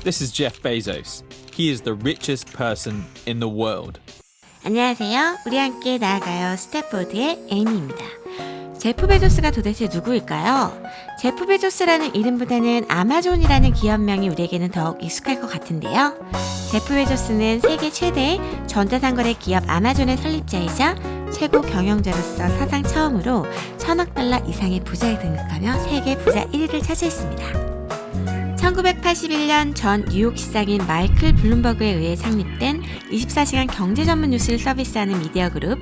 This is Jeff Bezos. He is the richest person in the world. 안녕하세요. 우리 함께 나아가요. 스태포드의 에이미입니다. 제프 베조스가 도대체 누구일까요? 제프 베조스라는 이름보다는 아마존이라는 기업명이 우리에게는 더욱 익숙할 것 같은데요. 제프 베조스는 세계 최대의 전자상거래 기업 아마존의 설립자이자 최고경영자로서 사상 처음으로 1,000억 달러 이상의 부자에 등극하며 세계 부자 1위를 차지했습니다. 1981년 전 뉴욕 시장인 마이클 블룸버그에 의해 창립된 24시간 경제 전문 뉴스를 서비스하는 미디어 그룹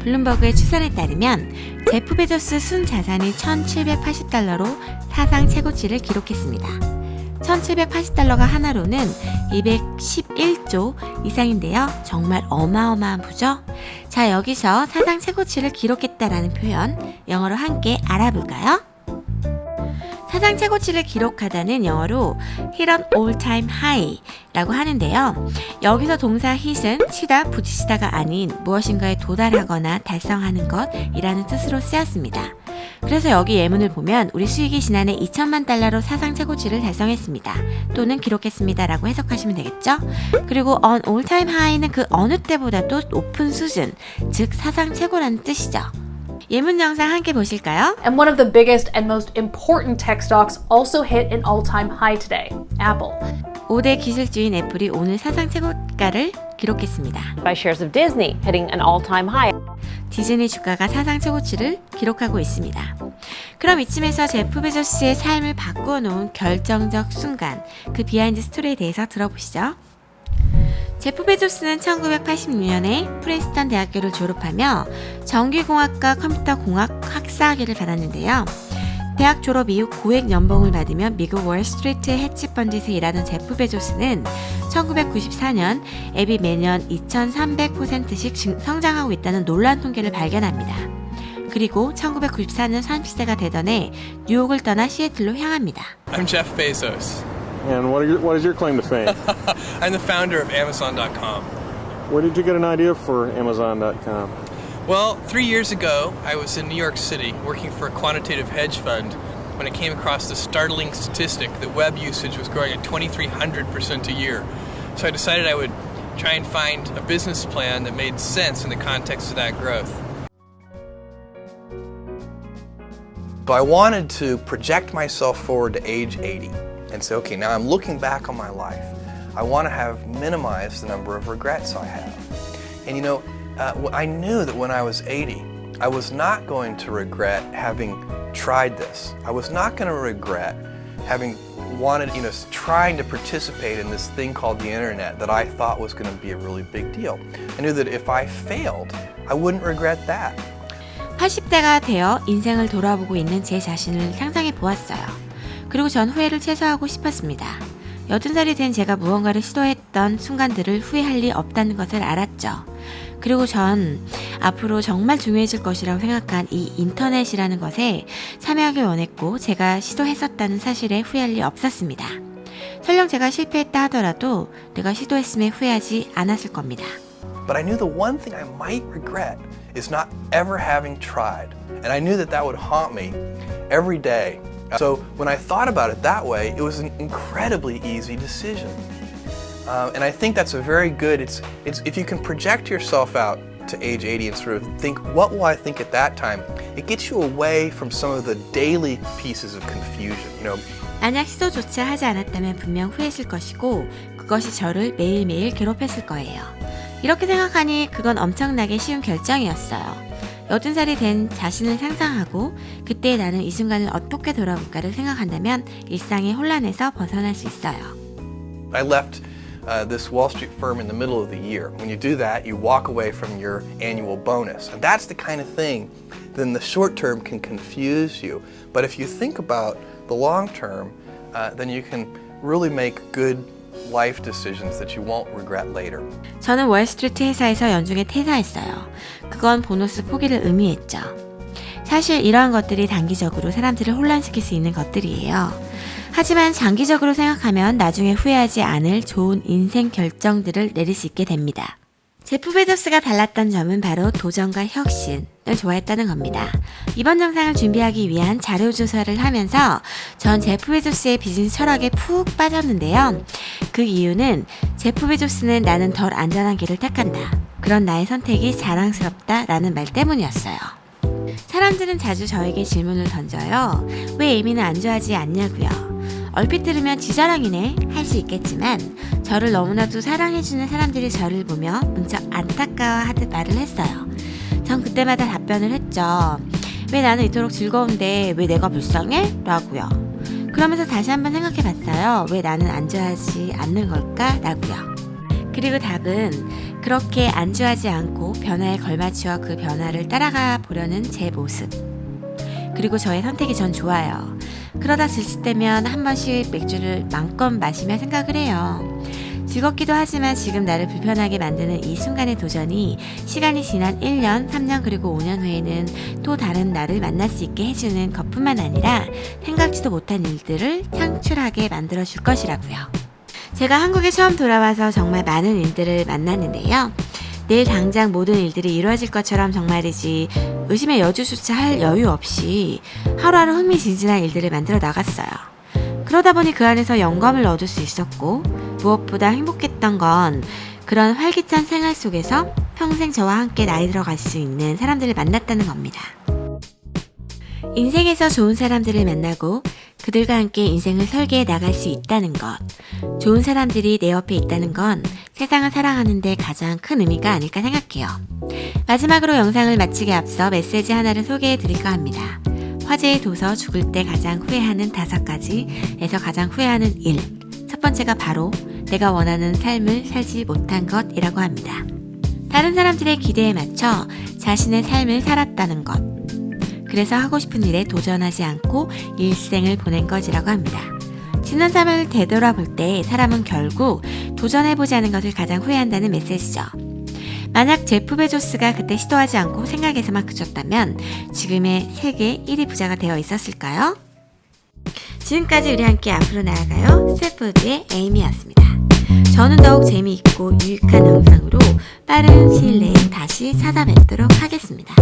블룸버그의 추산에 따르면 제프 베조스 순자산이 1,780달러로 사상 최고치를 기록했습니다. 1,780달러가 하나로는 211조 이상인데요. 정말 어마어마한 부죠? 자, 여기서 사상 최고치를 기록했다라는 표현 영어로 함께 알아볼까요? 사상 최고치를 기록하다는 영어로 hit an all-time high 라고 하는데요. 여기서 동사 hit은 치다, 부딪히다가 아닌 무엇인가에 도달하거나 달성하는 것이라는 뜻으로 쓰였습니다. 그래서 여기 예문을 보면 우리 수익이 지난해 2천만 달러로 사상 최고치를 달성했습니다. 또는 기록했습니다 라고 해석하시면 되겠죠? 그리고 on all-time high는 그 어느 때보다도 높은 수준, 즉 사상 최고라는 뜻이죠. 예문 영상 함께 보실까요? And one of the biggest and most important tech stocks also hit an all-time high today, Apple. 5대 기술주인 애플이 오늘 사상 최고가를 기록했습니다. By shares of Disney hitting an all-time high. 디즈니 주가가 사상 최고치를 기록하고 있습니다. 그럼 이쯤에서 제프 베조스의 삶을 바꾸어 놓은 결정적 순간, 그 비하인드 스토리에 대해서 들어보시죠. 제프 베조스는 1986년에 프린스턴 대학교를 졸업하며 전기공학과 컴퓨터공학 학사학위를 받았는데요. 대학 졸업 이후 고액 연봉을 받으며 미국 월스트리트 해치펀드에서 일하던 제프 베조스는 1994년 앱이 매년 2,300%씩 성장하고 있다는 놀라운 통계를 발견합니다. 그리고 1994년 30세가 되던 해 뉴욕을 떠나 시애틀로 향합니다. I'm Jeff Bezos. And what is your claim to fame? I'm the founder of Amazon.com. Where did you get an idea for Amazon.com? Well, 3 years ago, I was in New York City working for a quantitative hedge fund when I came across the startling statistic that web usage was growing at 2,300% a year. So I decided I would try and find a business plan that made sense in the context of that growth. So I wanted to project myself forward to age 80. And say, okay, now I'm looking back on my life. I want to have minimized the number of regrets I have. And you know, I knew that when I was 80, I was not going to regret having tried this. I was not going to regret having wanted, trying to participate in this thing called the internet that I thought was going to be a really big deal. I knew that if I failed, I wouldn't regret that. 80대가 되어 인생을 돌아보고 있는 제 자신을 상상해 보았어요. 그리고 전 후회를 최소화하고 싶었습니다. 80살이 된 제가 무언가를 시도했던 순간들을 후회할 리 없다는 것을 알았죠. 그리고 전 앞으로 정말 중요해질 것이라고 생각한 이 인터넷이라는 것에 참여하길 원했고 제가 시도했었다는 사실에 후회할 리 없었습니다. 설령 제가 실패했다 하더라도 내가 시도했음에 후회하지 않았을 겁니다. But I knew the one thing I might regret is not ever having tried. And I knew that that would haunt me every day. So when I thought about it that way, it was an incredibly easy decision. And I think that's a very good, it's if you can project yourself out to age 80 and sort of think, what will I think at that time? It gets you away from some of the daily pieces of confusion, 만약 시도조차 하지 않았다면 분명 후회했을 것이고 그것이 저를 매일매일 괴롭혔을 거예요. 이렇게 생각하니 그건 엄청나게 쉬운 결정이었어요. 80살이 된 자신을 상상하고 그때 나는 이 순간을 어떻게 돌아볼까를 생각한다면 일상의 혼란에서 벗어날 수 있어요. I left this Wall Street firm in the middle of the year. When you do that, you walk away from your annual bonus. And that's the kind of thing that in the short term can confuse you. But if you think about the long term, then you can really make good life decisions that you won't regret later. 저는 월스트리트 회사에서 연중에 퇴사했어요. 그건 보너스 포기를 의미했죠. 사실 이러한 것들이 단기적으로 사람들을 혼란시킬 수 있는 것들이에요. 하지만 장기적으로 생각하면 나중에 후회하지 않을 좋은 인생 결정들을 내릴 수 있게 됩니다. 제프 베조스가 달랐던 점은 바로 도전과 혁신을 좋아했다는 겁니다. 이번 영상을 준비하기 위한 자료 조사를 하면서 전 제프 베조스의 비즈니스 철학에 푹 빠졌는데요. 그 이유는 제프 베조스는 나는 덜 안전한 길을 택한다. 그런 나의 선택이 자랑스럽다 라는 말 때문이었어요. 사람들은 자주 저에게 질문을 던져요. 왜 에이미는 안주하지 않냐고요. 얼핏 들으면 지자랑이네 할 수 있겠지만 저를 너무나도 사랑해주는 사람들이 저를 보며 문쩍 안타까워하듯 말을 했어요. 전 그때마다 답변을 했죠. 왜 나는 이토록 즐거운데 왜 내가 불쌍해? 라고요. 그러면서 다시 한번 생각해 봤어요. 왜 나는 안주하지 않는 걸까? 라고요. 그리고 답은 그렇게 안주하지 않고 변화에 걸맞추어 그 변화를 따라가 보려는 제 모습. 그리고 저의 선택이 전 좋아요. 그러다 지칠 때면 한 번씩 맥주를 마음껏 마시며 생각을 해요. 즐겁기도 하지만 지금 나를 불편하게 만드는 이 순간의 도전이 시간이 지난 1년, 3년 그리고 5년 후에는 또 다른 나를 만날 수 있게 해주는 것뿐만 아니라 생각지도 못한 일들을 창출하게 만들어줄 것이라고요. 제가 한국에 처음 돌아와서 정말 많은 일들을 만났는데요. 내일 당장 모든 일들이 이루어질 것처럼 정말이지 의심의 여주조차 할 여유 없이 하루하루 흥미진진한 일들을 만들어 나갔어요. 그러다 보니 그 안에서 영감을 얻을 수 있었고 무엇보다 행복했던 건 그런 활기찬 생활 속에서 평생 저와 함께 나이 들어갈 수 있는 사람들을 만났다는 겁니다. 인생에서 좋은 사람들을 만나고 그들과 함께 인생을 설계해 나갈 수 있다는 것. 좋은 사람들이 내 옆에 있다는 건 세상을 살아가는 데 가장 큰 의미가 아닐까 생각해요. 마지막으로 영상을 마치기 앞서 메시지 하나를 소개해 드릴까 합니다. 화제의 도서 죽을 때 가장 후회하는 5가지에서 가장 후회하는 일. 첫 번째가 바로 내가 원하는 삶을 살지 못한 것이라고 합니다. 다른 사람들의 기대에 맞춰 자신의 삶을 살았다는 것. 그래서 하고 싶은 일에 도전하지 않고 일생을 보낸 것이라고 합니다. 지난 삶을 되돌아볼 때 사람은 결국 도전해보지 않은 것을 가장 후회한다는 메시지죠. 만약 제프 베조스가 그때 시도하지 않고 생각에서만 그쳤다면 지금의 세계 1위 부자가 되어 있었을까요? 지금까지 우리 함께 앞으로 나아가요. 스태포드의 에이미였습니다. 저는 더욱 재미있고 유익한 영상으로 빠른 시일 내에 다시 찾아뵙도록 하겠습니다.